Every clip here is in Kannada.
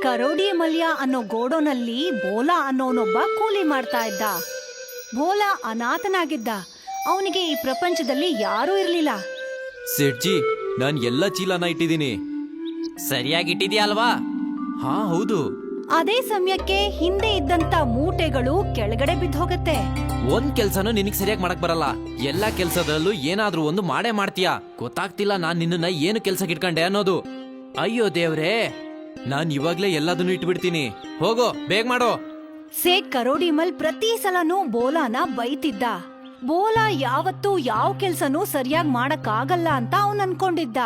ಕರೋಡಿ ಮಲ್ಯ ಅನ್ನೋ ಗೋಡೋನಲ್ಲಿ ಬೋಲಾ ಅನ್ನೋನೊಬ್ಬ ಕೂಲಿ ಮಾಡ್ತಾ ಇದ್ದ. ಬೋಲಾ ಅನಾಥನಾಗಿದ್ದ. ಅವನಿಗೆ ಈ ಪ್ರಪಂಚದಲ್ಲಿ ಯಾರೂ ಇರ್ಲಿಲ್ಲ. ಸೇಠ್ಜಿ, ನಾನ್ ಎಲ್ಲ ಚೀಲನ ಇಟ್ಟಿದ್ದೀನಿ. ಸರಿಯಾಗಿ ಇಟ್ಟಿದ್ಯಾ ಅಲ್ವಾ? ಹಾ, ಹೌದು. ಅದೇ ಸಮಯಕ್ಕೆ ಹಿಂದೆ ಇದ್ದಂತ ಮೂಟೆಗಳು ಕೆಳಗಡೆ ಬಿದ್ದೋಗತ್ತೆ. ಒಂದ್ ಕೆಲ್ಸನೂ ನಿನಗ್ ಸರಿಯಾಗಿ ಮಾಡಕ್ ಬರಲ್ಲ. ಎಲ್ಲಾ ಕೆಲ್ಸದಲ್ಲೂ ಏನಾದ್ರೂ ಒಂದು ಮಾಡೇ ಮಾಡ್ತೀಯಾ. ಗೊತ್ತಾಗ್ತಿಲ್ಲ ನಾನ್ ನಿನ್ನ ಏನು ಕೆಲ್ಸಕ್ಕೆ ಇಟ್ಕೊಂಡೆ ಅನ್ನೋದು. ಅಯ್ಯೋ ದೇವ್ರೇ, ನಾನ್ ಇವಾಗ್ಲೇ ಎಲ್ಲದನ್ನು ಇಟ್ಬಿಡ್ತೀನಿ. ಹೋಗೋ, ಬೇಗ ಮಾಡೋ. ಸೇಠ್ ಕರೋಡಿಮಲ್ ಪ್ರತಿ ಸಲನೂ ಬೋಲಾನ ಬೈತಿದ್ದ. ಬೋಲಾ ಯಾವತ್ತೂ ಯಾವ ಕೆಲ್ಸನೂ ಸರಿಯಾಗಿ ಮಾಡಕ್ಕಾಗಲ್ಲ ಅಂತ ಅವನ್ ಅನ್ಕೊಂಡಿದ್ದ.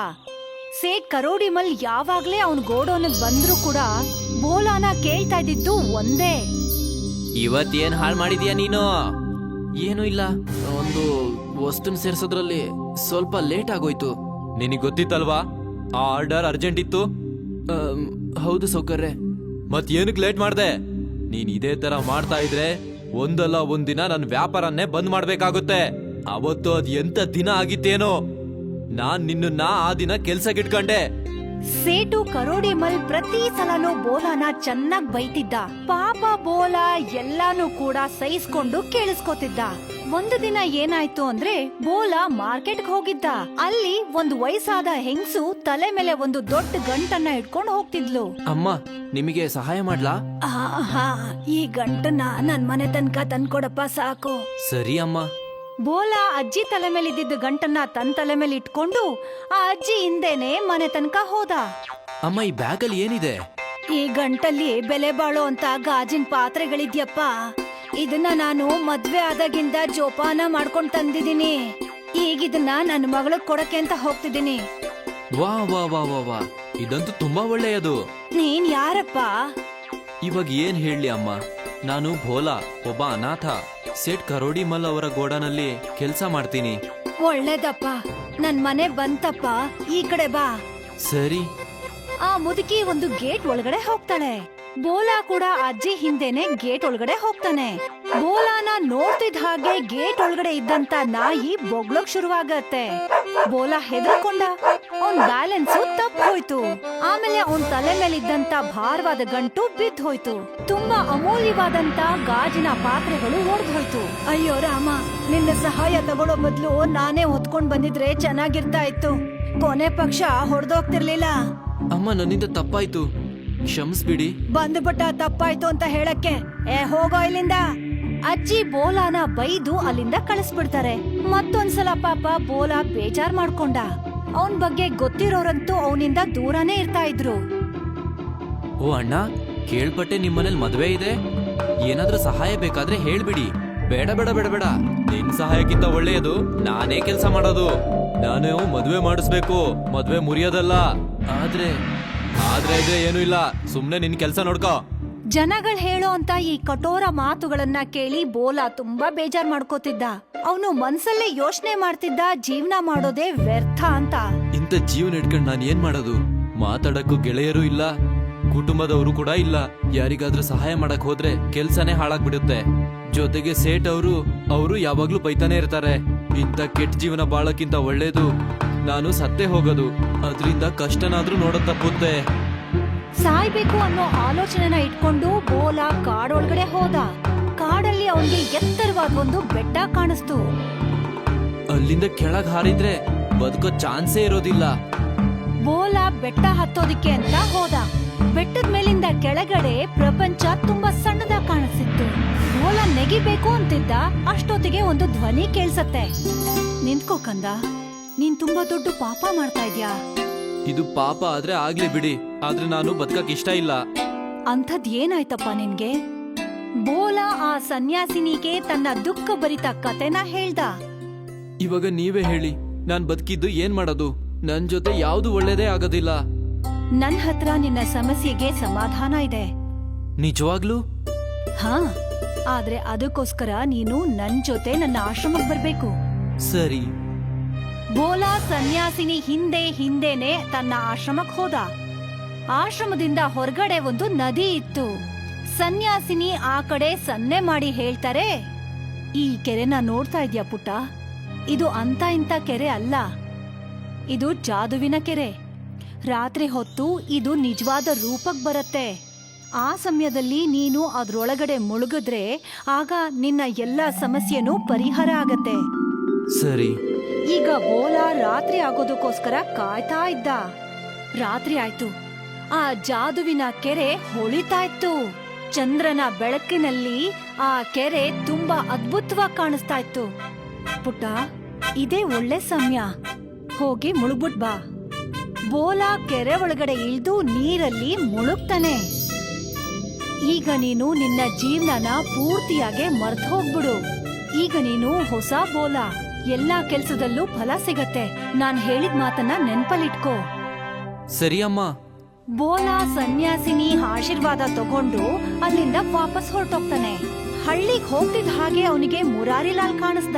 ಸೇಠ್ ಕರೋಡಿಮಲ್ ಯಾವಾಗ್ಲೇ ಅವನ್ ಗೋಡೋನಿಗ್ ಬಂದ್ರು ಕೂಡ ಬೋಲಾನ ಕೇಳ್ತಾ ಇದ್ದಿದ್ದು ಒಂದೇ, ಇವತ್ತೇನ್ ಹಾಳು ಮಾಡಿದ್ಯಾ ನೀನು? ಏನೂ ಇಲ್ಲ, ಒಂದು ವಸ್ತುನ್ ಸೇರ್ಸೋದ್ರಲ್ಲಿ ಸ್ವಲ್ಪ ಲೇಟ್ ಆಗೋಯ್ತು. ನಿನಗ್ ಗೊತ್ತಿತ್ತಲ್ವಾ ಆ ಆರ್ಡರ್ ಅರ್ಜೆಂಟ್ ಇತ್ತು? ಹೌದು ಸೌಕರ್ಯ. ಮತ್ ಏನಕ್ ಲೇಟ್ ಮಾಡ್ದೆ? ನೀನ್ ಇದೇ ತರ ಮಾಡ್ತಾ ಇದ್ರೆ ಒಂದಲ್ಲ ಒಂದಿನ ನನ್ನ ವ್ಯಾಪಾರನ್ನೇ ಬಂದ್ ಮಾಡ್ಬೇಕಾಗುತ್ತೆ. ಅವತ್ತು ಅದ್ ಎಂತ ದಿನ ಆಗಿತ್ತೇನೋ. ನಾನ್ ನಿನ್ನ ಆ ದಿನ ಕೆಲ್ಸಕ್ಕೆ ಇಟ್ಕೊಂಡೆ. ಸೇಟು ಕರೋಡಿಮಲ್ ಪ್ರತಿ ಸಲನೂ ಬೋಲಾನ ಚೆನ್ನಾಗ್ ಬೈತಿದ್ದ. ಪಾಪ ಬೋಲಾ ಎಲ್ಲಾನು ಕೂಡ ಸಹಿಸ್ಕೊಂಡು ಕೇಳಿಸ್ಕೊತಿದ್ದ. ಒಂದು ದಿನ ಏನಾಯ್ತು ಅಂದ್ರೆ, ಬೋಲಾ ಮಾರ್ಕೆಟ್ಗೆ ಹೋಗಿದ್ದ. ಅಲ್ಲಿ ಒಂದು ವಯಸ್ಸಾದ ಹೆಂಗ್ಸು ತಲೆ ಮೇಲೆ ಒಂದು ದೊಡ್ಡ ಗಂಟನ್ನ ಇಟ್ಕೊಂಡು ಹೋಗ್ತಿದ್ಲು. ಅಮ್ಮ, ನಿಮಗೆ ಸಹಾಯ ಮಾಡ್ಲಾ? ಈ ಗಂಟನ್ನ ನನ್ ಮನೆ ತನಕ ತಂದ್ಕೊಡಪ್ಪ, ಸಾಕು. ಸರಿ ಅಮ್ಮ. ಬೋಲಾ ಅಜ್ಜಿ ತಲೆ ಮೇಲೆ ಇದ್ದಿದ್ದ ಗಂಟನ್ನ ತನ್ ತಲೆ ಮೇಲೆ ಇಟ್ಕೊಂಡು ಆ ಅಜ್ಜಿ ಹಿಂದೆನೆ ಮನೆ ತನಕ ಹೋದ. ಅಮ್ಮ, ಈ ಬ್ಯಾಗಲ್ಲಿ ಏನಿದೆ? ಈ ಗಂಟಲ್ಲಿ ಬೆಲೆ ಬಾಳೋ ಅಂತ ಗಾಜಿನ ಪಾತ್ರೆಗಳಿದ್ಯಪ್ಪ. ಇದನ್ನ ನಾನು ಮದ್ವೆ ಆದಾಗಿಂದ ಜೋಪಾನ ಮಾಡ್ಕೊಂಡ್ ತಂದಿದ್ದೀನಿ. ಈಗಿದನ್ನ ನನ್ನ ಮಗಳಿಗೆ ಕೊಡಕ್ಕೆ ಅಂತ ಹೋಗ್ತಿದ್ದೀನಿ. ವಾ ವಾ ವಾ ವಾ ವಾ, ಇದಂತೂ ತುಂಬಾ ಒಳ್ಳೆಯದು. ನೀನ್ ಯಾರಪ್ಪ? ಇವಾಗ ಏನ್ ಹೇಳಿ ಅಮ್ಮ, ನಾನು ಭೋಲಾ, ಒಬ್ಬ ಅನಾಥ. ಸೇಠ್ ಕರೋಡಿಮಲ್ ಅವರ ಗೋಡನಲ್ಲಿ ಕೆಲ್ಸ ಮಾಡ್ತೀನಿ. ಒಳ್ಳೇದಪ್ಪ, ನನ್ ಮನೆ ಬಂತಪ್ಪ, ಈ ಕಡೆ ಬಾ. ಸರಿ. ಆ ಮುದುಕಿ ಒಂದು ಗೇಟ್ ಒಳಗಡೆ ಹೋಗ್ತಾಳೆ. ಬೋಲಾ ಕೂಡ ಅಜ್ಜಿ ಹಿಂದೆನೆ ಗೇಟ್ ಒಳಗಡೆ ಹೋಗ್ತಾನೆ. ಬೋಲಾನ ನೋಡ್ತಿದ್ ಹಾಗೆ ಗೇಟ್ ಒಳಗಡೆ ಇದ್ದಂತ ನಾಯಿ ಬೊಗ್ಳೋಕ್ ಶುರುವಾಗತ್ತೆ. ಬೋಲಾ ಹೆದರ್ಕೊಂಡ. ಅವನ್ ಬ್ಯಾಲೆನ್ಸ್ ತಪ್ಪ ಹೋಯ್ತು. ಆಮೇಲೆ ಅವನ್ ತಲೆ ಮೇಲಿದ್ದಂತ ಭಾರವಾದ ಗಂಟು ಬಿದ್ದು ಹೋಯ್ತು. ತುಂಬಾ ಅಮೂಲ್ಯವಾದಂತ ಗಾಜಿನ ಪಾತ್ರೆಗಳು ಒಡೆದು ಹೋಯ್ತು. ಅಯ್ಯೋ ರಾಮ, ನಿನ್ನ ಸಹಾಯ ತಗೊಳ್ಳೋ ಬದ್ಲು ನಾನೇ ಹೊತ್ಕೊಂಡ್ ಬಂದಿದ್ರೆ ಚೆನ್ನಾಗಿರ್ತಾ ಇತ್ತು. ಕೊನೆ ಪಕ್ಷ ಹೊಡೆದೋಗ್ತಿರ್ಲಿಲ್ಲ. ಅಮ್ಮ, ನನ್ನಿಂದ ತಪ್ಪಾಯ್ತು, ಕ್ಷಮಿಸ್ಬಿಡಿ. ಬಂದ್ಬಿಟ್ಟ ತಪ್ಪಾಯ್ತು ಅಂತ ಹೇಳಕ್ಕೆ. ಹೋಗೋ ಇಲ್ಲಿಂದ. ಅಜ್ಜಿ ಬೋಲಾನ ಬೈದು ಅಲ್ಲಿಂದ ಕಳಿಸ್ಬಿಡ್ತಾರೆ. ಮತ್ತೊಂದ್ಸಲ ಪಾಪ ಬೋಲಾ ಬೇಜಾರ್ ಮಾಡ್ಕೊಂಡ. ಅವನ್ ಬಗ್ಗೆ ಗೊತ್ತಿರೋರಂತೂ ಅವನಿಂದ ದೂರನೇ ಇರ್ತಾ ಇದ್ರು. ಓ ಅಣ್ಣ, ಕೇಳ್ಪಟ್ಟೆ ನಿಮ್ಮನೇಲಿ ಮದ್ವೆ ಇದೆ. ಏನಾದ್ರೂ ಸಹಾಯ ಬೇಕಾದ್ರೆ ಹೇಳ್ಬಿಡಿ. ಬೇಡ ಬೇಡ ಬೇಡ ಬೇಡ, ನಿನ್ ಸಹಾಯಕ್ಕಿಂತ ಒಳ್ಳೆಯದು ನಾನೇ ಕೆಲ್ಸ ಮಾಡೋದು. ನಾನು ಮದ್ವೆ ಮಾಡಿಸ್ಬೇಕು, ಮದ್ವೆ ಮುರಿಯೋದಲ್ಲ. ಆದ್ರೆ ಇದ್ರೆ ಏನೂ ಇಲ್ಲ, ಸುಮ್ನೆ ನಿನ್ ಕೆಲ್ಸ ನೋಡ್ಕೋ. ಜನಗಳು ಹೇಳೋ ಅಂತ ಈ ಕಠೋರ ಮಾತುಗಳನ್ನ ಕೇಳಿ ಬೋಲಾ ತುಂಬಾ ಬೇಜಾರ್ ಮಾಡ್ಕೋತಿದ್ದ. ಅವನು ಮನ್ಸಲ್ಲೇ ಯೋಚನೆ ಮಾಡ್ತಿದ್ದ, ಜೀವನ ಮಾಡೋದೇ ವ್ಯರ್ಥ ಅಂತ. ಇಂಥ ಜೀವನ ಇಟ್ಕೊಂಡ್ ನಾನ್ ಏನ್ ಮಾಡೋದು? ಮಾತಾಡಕ್ಕೂ ಗೆಳೆಯರು ಇಲ್ಲ, ಕುಟುಂಬದವರು ಕೂಡ ಇಲ್ಲ. ಯಾರಿಗಾದ್ರೂ ಸಹಾಯ ಮಾಡಕ್ ಹೋದ್ರೆ ಕೆಲ್ಸನೇ ಹಾಳಾಗ್ಬಿಡುತ್ತೆ. ಜೊತೆಗೆ ಸೇಠ್ ಅವರು ಯಾವಾಗ್ಲೂ ಬೈತಾನೆ ಇರ್ತಾರೆ. ಇಂಥ ಕೆಟ್ಟ ಜೀವನ ಬಾಳಕ್ಕಿಂತ ಒಳ್ಳೇದು ನಾನು ಸತ್ತೇ ಹೋಗೋದು. ಅದ್ರಿಂದ ಕಷ್ಟನಾದ್ರೂ ನೋಡೋ ತಪ್ಪುತ್ತೆ. ಸಾಯ್ಬೇಕು ಅನ್ನೋ ಆಲೋಚನೆನ ಇಟ್ಕೊಂಡು ಬೋಲಾ ಕಾಡೊಳಗಡೆ ಹೋದ. ಕಾಡಲ್ಲಿ ಅವನಿಗೆ ಎತ್ತರವಾದ ಒಂದು ಬೆಟ್ಟ ಕಾಣಿಸ್ತು. ಅಲ್ಲಿಂದ ಕೆಳಗ್ ಹಾರಿದ್ರೆ ಬದುಕೋ ಚಾನ್ಸೇ ಇರೋದಿಲ್ಲ. ಬೋಲಾ ಬೆಟ್ಟ ಹತ್ತೋದಿಕ್ಕೆ ಅಂತ ಹೋದ. ಬೆಟ್ಟದ ಮೇಲಿಂದ ಕೆಳಗಡೆ ಪ್ರಪಂಚ ತುಂಬಾ ಸಣ್ಣದಾಗಿ ಕಾಣಿಸ್ತಿತ್ತು. ಬೋಲಾ ನೆಗಿಬೇಕು ಅಂತಿದ್ದ. ಅಷ್ಟೊತ್ತಿಗೆ ಒಂದು ಧ್ವನಿ ಕೇಳ್ಸತ್ತೆ. ನಿಂತ್ಕೋ ಕಂದ, ನೀನ್ ತುಂಬಾ ದೊಡ್ಡ ಪಾಪ ಮಾಡ್ತಾ ಇದ್ಯಾ. ಇದು ಪಾಪ ಆದ್ರೆ ಆಗ್ಲಿ ಬಿಡಿ, ಆದ್ರೆ ನಾನು ಬದುಕಕ್ ಇಷ್ಟ ಇಲ್ಲ. ಅಂಥದ್ ಏನಾಯ್ತಪ್ಪ ನಿನ್ಗೆ? ಬೋಲಾ ಆ ಸನ್ಯಾಸಿನಿಗೆ ತನ್ನ ದುಃಖ ಭರಿತ ಕತೆನ ಹೇಳ್ದ. ಇವಾಗ ನೀವೇ ಹೇಳಿ, ನಾನ್ ಬದುಕಿದ್ದು ಏನ್ ಮಾಡೋದು? ನನ್ ಜೊತೆ ಯಾವ್ದು ಒಳ್ಳೇದೇ ಆಗೋದಿಲ್ಲ. ನನ್ ಹತ್ರ ನಿನ್ನ ಸಮಸ್ಯೆಗೆ ಸಮಾಧಾನ ಇದೆ. ನಿಜವಾಗ್ಲೂ? ಹಾ, ಆದ್ರೆ ಅದಕ್ಕೋಸ್ಕರ ನೀನು ನನ್ ಜೊತೆ ನನ್ನ ಆಶ್ರಮಕ್ಕೆ ಬರ್ಬೇಕು. ಸರಿ. ಬೋಲಾ ಸನ್ಯಾಸಿನಿ ಹಿಂದೆನೆ ತನ್ನ ಆಶ್ರಮಕ್ಕೆ ಹೋದ. ಆಶ್ರಮದಿಂದ ಹೊರಗಡೆ ಒಂದು ನದಿ ಇತ್ತು. ಸನ್ಯಾಸಿನಿ ಆ ಕಡೆ ಸನ್ನೆ ಮಾಡಿ ಹೇಳ್ತಾರೆ, ಈ ಕೆರೆನ ನೋಡ್ತಾ ಇದ್ಯಾ ಪುಟ್ಟ? ಇದು ಅಂತ ಇಂತ ಕೆರೆ ಅಲ್ಲ, ಇದು ಜಾದುವಿನ ಕೆರೆ. ರಾತ್ರಿ ಹೊತ್ತು ಇದು ನಿಜವಾದ ರೂಪಕ್ ಬರುತ್ತೆ. ಆ ಸಮಯದಲ್ಲಿ ನೀನು ಅದ್ರೊಳಗಡೆ ಮುಳುಗಿದ್ರೆ ಆಗ ನಿನ್ನ ಎಲ್ಲ ಸಮಸ್ಯೆನೂ ಪರಿಹಾರ ಆಗತ್ತೆ. ಸರಿ. ಈಗ ಬೋಲಾ ರಾತ್ರಿ ಆಗೋದಕ್ಕೋಸ್ಕರ ಕಾಯ್ತಾ ಇದ್ದ. ರಾತ್ರಿ ಆಯ್ತು. ಆ ಜಾದುವಿನ ಕೆರೆ ಹೊಳಿತಾ ಇತ್ತು. ಚಂದ್ರನ ಬೆಳಕಿನಲ್ಲಿ ಆ ಕೆರೆ ತುಂಬಾ ಅದ್ಭುತವಾಗಿ ಕಾಣಿಸ್ತಾ ಇತ್ತು. ಪುಟ್ಟ, ಇದೇ ಒಳ್ಳೆ ಸಮಯ, ಹೋಗಿ ಮುಳುಗ್ಬಿಟ್ ಬಾ. ಬೋಲಾ ಕೆರೆ ಒಳಗಡೆ ಇಳ್ದು ನೀರಲ್ಲಿ ಮುಳುಗ್ತಾನೆ. ಈಗ ನೀನು ನಿನ್ನ ಜೀವನನ ಪೂರ್ತಿಯಾಗಿ ಮರ್ತು ಹೋಗ್ಬಿಡು. ಈಗ ನೀನು ಹೊಸ ಬೋಲಾ. ಎಲ್ಲಾ ಕೆಲ್ಸದಲ್ಲೂ ಫಲ ಸಿಗತ್ತೆ. ನಾನ್ ಹೇಳಿದ ಮಾತನ್ನ ನೆನ್ಪಲ್ಲಿಟ್ಕೋ. ಸರಿ ಅಮ್ಮ. ಬೋಲಾ ಸನ್ಯಾಸಿನಿ ಆಶೀರ್ವಾದ ತಗೊಂಡು ಅಲ್ಲಿಂದ ವಾಪಸ್ ಹೊರಟೋಗ್ತಾನೆ. ಹಳ್ಳಿಗ್ ಹೋಗ್ತಿದ್ದ ಹಾಗೆ ಅವನಿಗೆ ಮುರಾರಿಲಾಲ್ ಕಾಣಿಸ್ದ.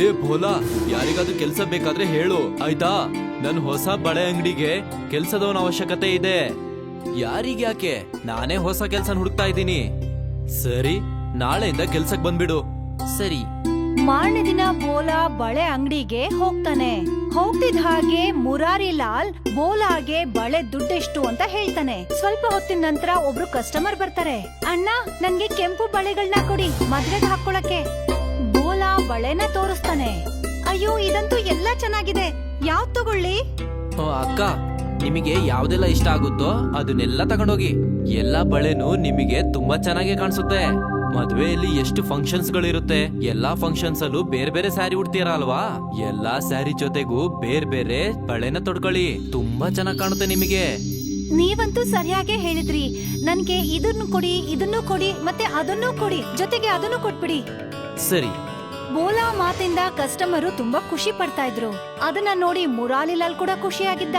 ಏ ಭೋಲಾ, ಯಾರಿಗಾದ್ರೂ ಕೆಲ್ಸ ಬೇಕಾದ್ರೆ ಹೇಳು ಆಯ್ತಾ? ನನ್ ಹೊಸ ಬಳೆ ಅಂಗಡಿಗೆ ಕೆಲ್ಸದವನ ಅವಶ್ಯಕತೆ ಇದೆ. ಯಾರಿಗ್ಯಾಕೆ, ನಾನೇ ಹೊಸ ಕೆಲ್ಸ ಹುಡುಕ್ತಾ ಇದ್ದೀನಿ. ಸರಿ, ನಾಳೆಯಿಂದ ಕೆಲ್ಸಕ್ ಬಂದ್ಬಿಡು. ಸರಿ. ಮಾರನೇ ದಿನ ಬೋಲಾ ಬಳೆ ಅಂಗಡಿಗೆ ಹೋಗ್ತಾನೆ. ಹೋಗ್ತಿದ್ದ ಹಾಗೆ ಮುರಾರಿಲಾಲ್ ಬೋಲಾಗೆ ಬಳೆ ದುಡ್ಡೆಷ್ಟು ಅಂತ ಹೇಳ್ತಾನೆ. ಸ್ವಲ್ಪ ಹೊತ್ತಿನ ನಂತರ ಒಬ್ರು ಕಸ್ಟಮರ್ ಬರ್ತಾರೆ. ಅಣ್ಣ, ನನ್ಗೆ ಕೆಂಪು ಬಳೆಗಳನ್ನ ಕೊಡಿ, ಮದ್ವೆಗೆ ಹಾಕೊಳಕ್ಕೆ. ಬೋಲಾ ಬಳೆನ ತೋರಿಸ್ತಾನೆ. ಅಯ್ಯೋ, ಇದಂತೂ ಎಲ್ಲಾ ಚೆನ್ನಾಗಿದೆ, ಯಾವ್ದ್ ತಗೊಳ್ಳಿ? ಅಕ್ಕ, ನಿಮಗೆ ಯಾವ್ದೆಲ್ಲ ಇಷ್ಟ ಆಗುತ್ತೋ ಅದನ್ನೆಲ್ಲ ತಗೊಂಡೋಗಿ. ಎಲ್ಲಾ ಬಳೆನೂ ನಿಮಗೆ ತುಂಬಾ ಚೆನ್ನಾಗಿ ಕಾಣಿಸುತ್ತೆ. ಮದ್ವೆಯಲ್ಲಿ ಎಷ್ಟು ಫಂಕ್ಷನ್ಸ್ ಗಳಿರುತ್ತೆ, ಎಲ್ಲಾ ಫಂಕ್ಷನ್ಸ್ ಅಲ್ಲೂ ಬೇರೆ ಬೇರೆ ಸ್ಯಾರಿ ಉಡ್ತೀರಾ ಅಲ್ವಾ? ಎಲ್ಲಾ ಸ್ಯಾರಿ ಜೊತೆಗೂ ಬೇರೆ ಬೇರೆ ಬಳೆನ ತೊಡ್ಕೊಳ್ಳಿ, ತುಂಬಾ ಚೆನ್ನಾಗಿ ಕಾಣುತ್ತೆ ನಿಮಗೆ. ನೀವಂತೂ ಸರಿಯಾಗೇ ಹೇಳಿದ್ರಿ. ನನ್ಗೆ ಇದನ್ನು ಕೊಡಿ, ಇದನ್ನು ಕೊಡಿ, ಮತ್ತೆ ಅದನ್ನು ಕೊಡಿ, ಜೊತೆಗೆ ಅದನ್ನು ಕೊಟ್ಬಿಡಿ. ಸರಿ. ಬೋಲಾ ಮಾತಿಂದ ಕಸ್ಟಮರು ತುಂಬಾ ಖುಷಿ ಪಡ್ತಾ ಇದ್ರು. ಅದನ್ನ ನೋಡಿ ಮುರಾರಿಲಾಲ್ ಕೂಡ ಖುಷಿಯಾಗಿದ್ದ.